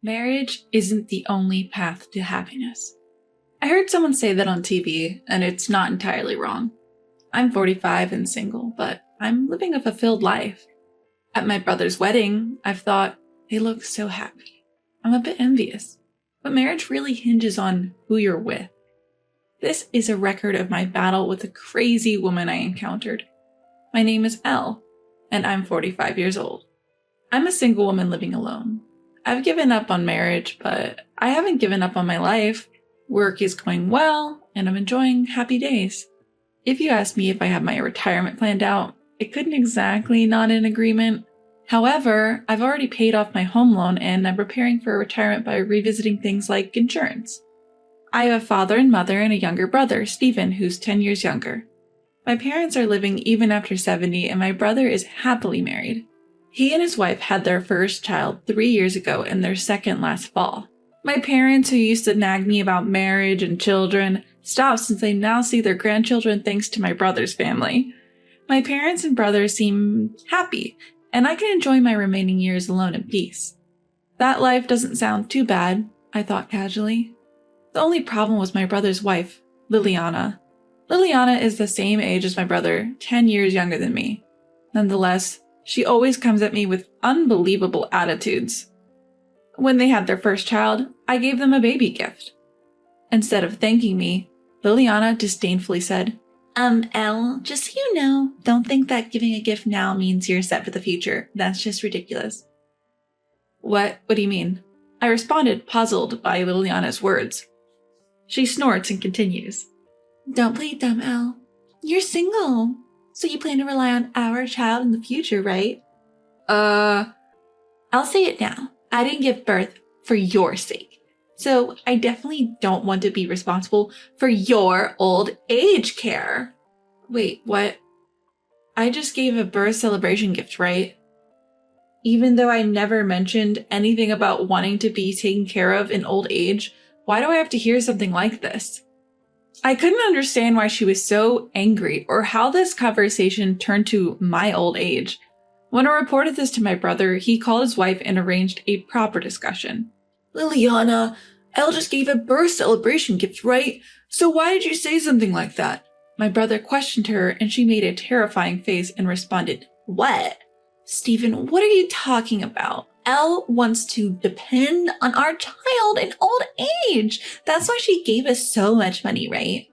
Marriage isn't the only path to happiness. I heard someone say that on TV, and it's not entirely wrong. I'm 45 and single, but I'm living a fulfilled life. At my brother's wedding, I've thought, they look so happy. I'm a bit envious, but marriage really hinges on who you're with. This is a record of my battle with a crazy woman I encountered. My name is Elle, and I'm 45 years old. I'm a single woman living alone. I've given up on marriage, but I haven't given up on my life. Work is going well, and I'm enjoying happy days. If you asked me if I have my retirement planned out, I couldn't exactly nod in agreement. However, I've already paid off my home loan and I'm preparing for retirement by revisiting things like insurance. I have a father and mother and a younger brother, Stephen, who's 10 years younger. My parents are living even after 70 and my brother is happily married. He and his wife had their first child 3 years ago and their second last fall. My parents, who used to nag me about marriage and children, stopped since they now see their grandchildren thanks to my brother's family. My parents and brother seem happy, and I can enjoy my remaining years alone in peace. That life doesn't sound too bad, I thought casually. The only problem was my brother's wife, Liliana. Liliana is the same age as my brother, 10 years younger than me. Nonetheless, she always comes at me with unbelievable attitudes. When they had their first child, I gave them a baby gift. Instead of thanking me, Liliana disdainfully said, Elle, just so you know, don't think that giving a gift now means you're set for the future. That's just ridiculous. What do you mean? I responded, puzzled by Liliana's words. She snorts and continues. Don't play dumb, Elle. You're single. So you plan to rely on our child in the future, right? I'll say it now. I didn't give birth for your sake. So I definitely don't want to be responsible for your old age care. Wait, what? I just gave a birth celebration gift, right? Even though I never mentioned anything about wanting to be taken care of in old age, why do I have to hear something like this? I couldn't understand why she was so angry or how this conversation turned to my old age. When I reported this to my brother, he called his wife and arranged a proper discussion. Liliana, Elle just gave a birth celebration gift, right? So why did you say something like that? My brother questioned her and she made a terrifying face and responded, What? Stephen, what are you talking about? Elle wants to depend on our child in old age. That's why she gave us so much money, right?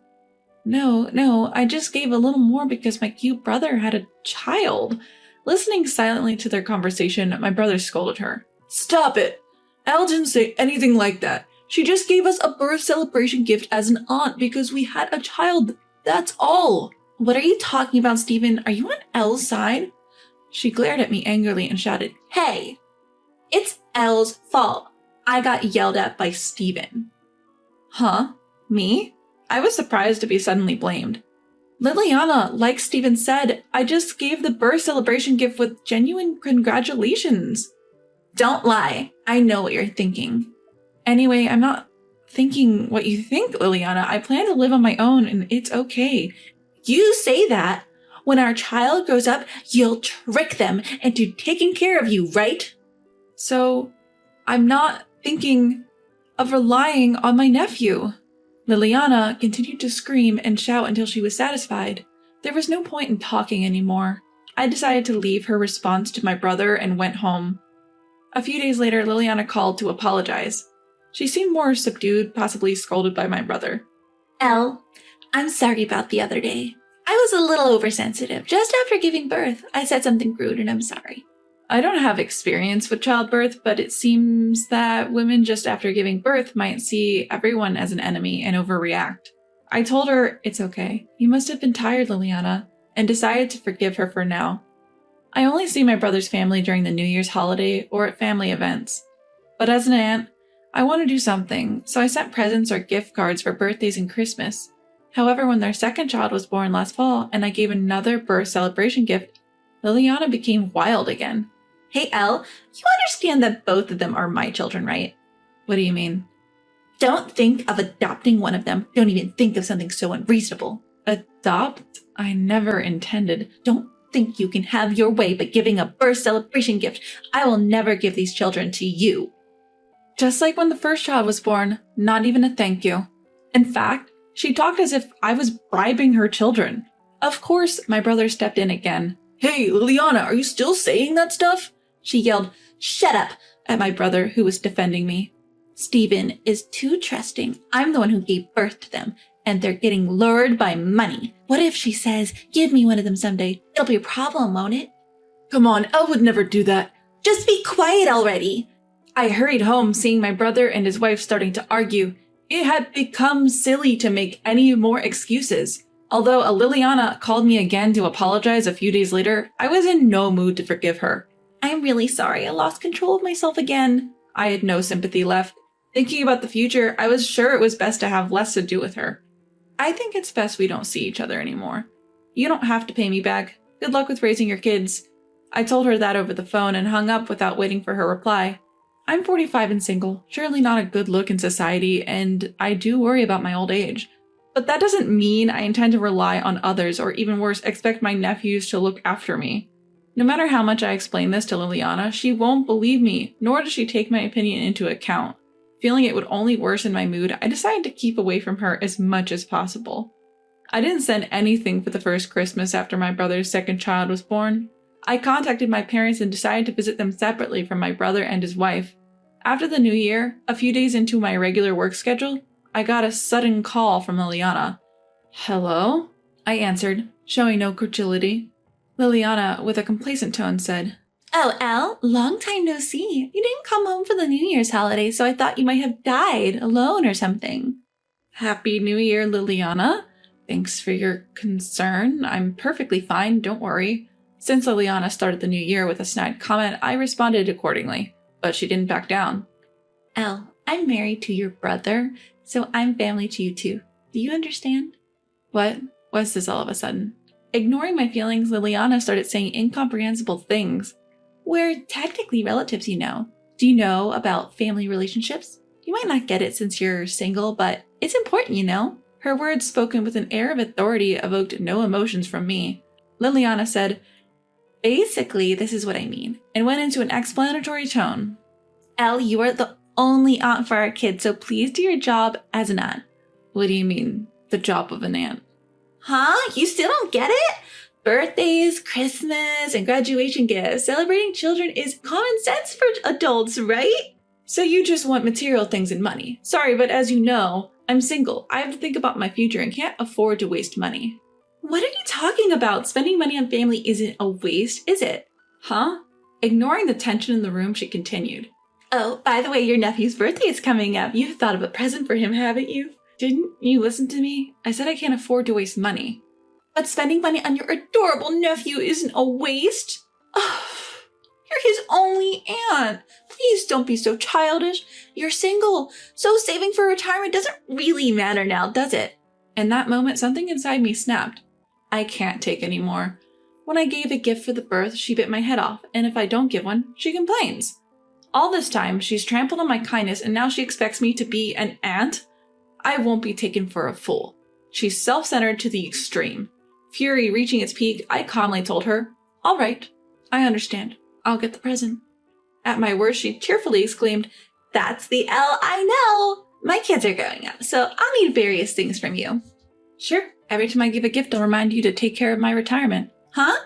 No, I just gave a little more because my cute brother had a child. Listening silently to their conversation, my brother scolded her. Stop it! Elle didn't say anything like that. She just gave us a birth celebration gift as an aunt because we had a child. That's all. What are you talking about, Stephen? Are you on Elle's side? She glared at me angrily and shouted, Hey! It's Elle's fault. I got yelled at by Stephen. Huh? Me? I was surprised to be suddenly blamed. Liliana, like Stephen said, I just gave the birth celebration gift with genuine congratulations. Don't lie. I know what you're thinking. Anyway, I'm not thinking what you think, Liliana. I plan to live on my own and it's okay. You say that. When our child grows up, you'll trick them into taking care of you, right? So, I'm not thinking of relying on my nephew. Liliana continued to scream and shout until she was satisfied. There was no point in talking anymore. I decided to leave her response to my brother and went home. A few days later, Liliana called to apologize. She seemed more subdued, possibly scolded by my brother. Elle, I'm sorry about the other day. I was a little oversensitive. Just after giving birth, I said something rude and I'm sorry. I don't have experience with childbirth, but it seems that women just after giving birth might see everyone as an enemy and overreact. I told her it's okay. You must have been tired, Liliana, and decided to forgive her for now. I only see my brother's family during the New Year's holiday or at family events. But as an aunt, I want to do something, so I sent presents or gift cards for birthdays and Christmas. However, when their second child was born last fall and I gave another birth celebration gift, Liliana became wild again. Hey, Elle, you understand that both of them are my children, right? What do you mean? Don't think of adopting one of them. Don't even think of something so unreasonable. Adopt? I never intended. Don't think you can have your way by giving a birth celebration gift. I will never give these children to you. Just like when the first child was born, not even a thank you. In fact, she talked as if I was bribing her children. Of course, my brother stepped in again. "Hey, Liliana, are you still saying that stuff?" She yelled, "Shut up," at my brother, who was defending me. "Steven is too trusting. I'm the one who gave birth to them, and they're getting lured by money. What if she says, 'Give me one of them someday'? It'll be a problem, won't it?" "Come on, Elle would never do that." "Just be quiet already." I hurried home, seeing my brother and his wife starting to argue. It had become silly to make any more excuses. Although Liliana called me again to apologize a few days later, I was in no mood to forgive her. "I'm really sorry, I lost control of myself again." I had no sympathy left. Thinking about the future, I was sure it was best to have less to do with her. "I think it's best we don't see each other anymore. You don't have to pay me back. Good luck with raising your kids." I told her that over the phone and hung up without waiting for her reply. I'm 45 and single, surely not a good look in society, and I do worry about my old age. But that doesn't mean I intend to rely on others, or even worse, expect my nephews to look after me. No matter how much I explain this to Liliana, she won't believe me, nor does she take my opinion into account. Feeling it would only worsen my mood, I decided to keep away from her as much as possible. I didn't send anything for the first Christmas after my brother's second child was born. I contacted my parents and decided to visit them separately from my brother and his wife. After the new year, a few days into my regular work schedule, I got a sudden call from Liliana. "Hello?" I answered, showing no credulity. Liliana, with a complacent tone, said, "Oh, Elle, long time no see. You didn't come home for the New Year's holiday, so I thought you might have died alone or something." "Happy New Year, Liliana. Thanks for your concern. I'm perfectly fine, don't worry." Since Liliana started the new year with a snide comment, I responded accordingly, but she didn't back down. "Elle, I'm married to your brother, so I'm family to you too. Do you understand?" What? What's this all of a sudden? Ignoring my feelings, Liliana started saying incomprehensible things. "We're technically relatives, you know. Do you know about family relationships? You might not get it since you're single, but it's important, you know." Her words, spoken with an air of authority, evoked no emotions from me. Liliana said, "Basically, this is what I mean," and went into an explanatory tone. "Elle, you are the only aunt for our kids, so please do your job as an aunt." "What do you mean, the job of an aunt?" "Huh? You still don't get it? Birthdays, Christmas, and graduation gifts. Celebrating children is common sense for adults, right?" "So you just want material things and money. Sorry, but as you know, I'm single. I have to think about my future and can't afford to waste money." "What are you talking about? Spending money on family isn't a waste, is it?" "Huh?" Ignoring the tension in the room, she continued. "Oh, by the way, your nephew's birthday is coming up. You've thought of a present for him, haven't you?" "Didn't you listen to me? I said I can't afford to waste money." "But spending money on your adorable nephew isn't a waste." "Oh, you're his only aunt. Please don't be so childish. You're single, so saving for retirement doesn't really matter now, does it?" In that moment, something inside me snapped. I can't take any more. When I gave a gift for the birth, she bit my head off, and if I don't give one, she complains. All this time, she's trampled on my kindness, and now she expects me to be an aunt? I won't be taken for a fool. She's self-centered to the extreme. Fury reaching its peak, I calmly told her, "All right, I understand. I'll get the present." At my worst, she tearfully exclaimed, "That's the Elle I know! My kids are growing up, so I'll need various things from you." "Sure, every time I give a gift, I'll remind you to take care of my retirement." "Huh?"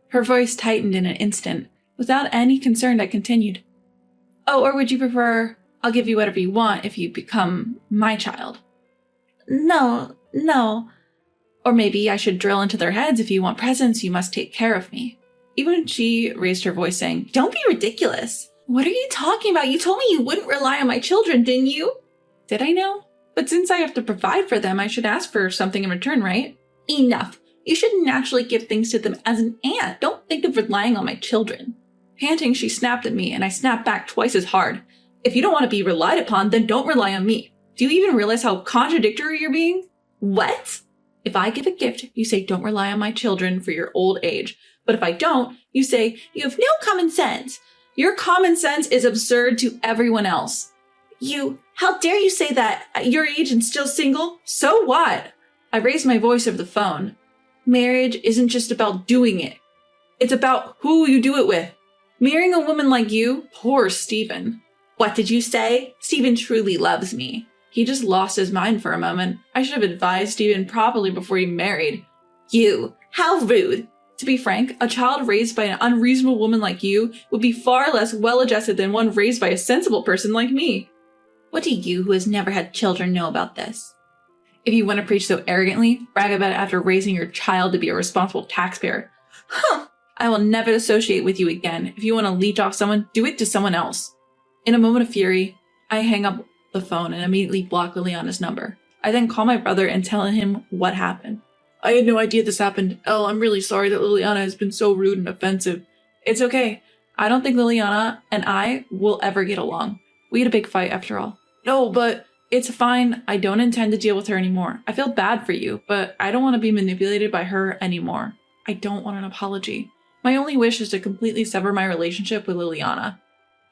Her voice tightened in an instant. Without any concern, I continued, "Oh, or would you prefer I'll give you whatever you want if you become my child?" No. Or maybe I should drill into their heads, if you want presents, you must take care of me." Even she raised her voice, saying, "Don't be ridiculous. What are you talking about? You told me you wouldn't rely on my children, didn't you?" Did I know? But since I have to provide for them, I should ask for something in return, right? Enough. You should naturally give things to them as an aunt. Don't think of relying on my children. Panting, she snapped at me, and I snapped back twice as hard. If you don't want to be relied upon, then don't rely on me. Do you even realize how contradictory you're being? What? If I give a gift, you say don't rely on my children for your old age. But if I don't, you say you have no common sense. Your common sense is absurd to everyone else. How dare you say that at your age and still single? So what? I raised my voice over the phone. Marriage isn't just about doing it. It's about who you do it with. Marrying a woman like you, poor Steven. What did you say? Steven truly loves me. He just lost his mind for a moment. I should have advised Steven properly before he married. You, how rude. To be frank, a child raised by an unreasonable woman like you would be far less well-adjusted than one raised by a sensible person like me. What do you, who has never had children, know about this? If you want to preach so arrogantly, brag about it after raising your child to be a responsible taxpayer. Huh! I will never associate with you again. If you want to leech off someone, do it to someone else. In a moment of fury, I hang up the phone and immediately block Liliana's number. I then call my brother and tell him what happened. I had no idea this happened. Elle, I'm really sorry that Liliana has been so rude and offensive. It's okay. I don't think Liliana and I will ever get along. We had a big fight after all. No, but it's fine. I don't intend to deal with her anymore. I feel bad for you, but I don't want to be manipulated by her anymore. I don't want an apology. My only wish is to completely sever my relationship with Liliana.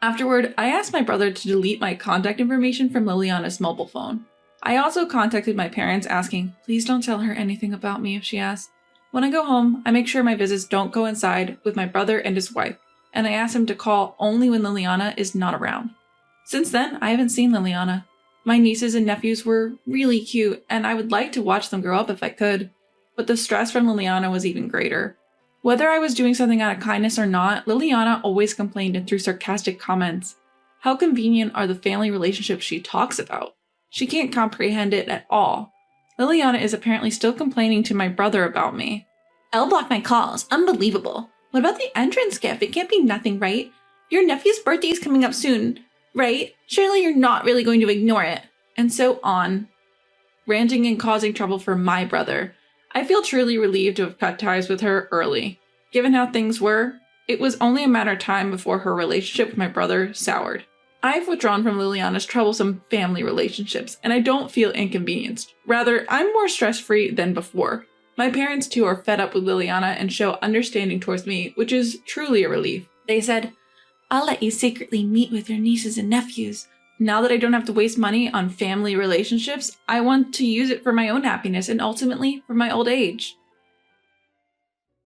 Afterward, I asked my brother to delete my contact information from Liliana's mobile phone. I also contacted my parents asking, please don't tell her anything about me if she asks. When I go home, I make sure my visits don't coincide with my brother and his wife, and I ask him to call only when Liliana is not around. Since then, I haven't seen Liliana. My nieces and nephews were really cute, and I would like to watch them grow up if I could. But the stress from Liliana was even greater. Whether I was doing something out of kindness or not, Liliana always complained and threw sarcastic comments. How convenient are the family relationships she talks about? She can't comprehend it at all. Liliana is apparently still complaining to my brother about me. Elle blocked my calls. Unbelievable. What about the entrance gift? It can't be nothing, right? Your nephew's birthday is coming up soon, right? Surely you're not really going to ignore it. And so on. Ranting and causing trouble for my brother. I feel truly relieved to have cut ties with her early. Given how things were, it was only a matter of time before her relationship with my brother soured. I've withdrawn from Liliana's troublesome family relationships, and I don't feel inconvenienced. Rather, I'm more stress-free than before. My parents, too, are fed up with Liliana and show understanding towards me, which is truly a relief. They said, I'll let you secretly meet with your nieces and nephews. Now that I don't have to waste money on family relationships, I want to use it for my own happiness and ultimately for my old age.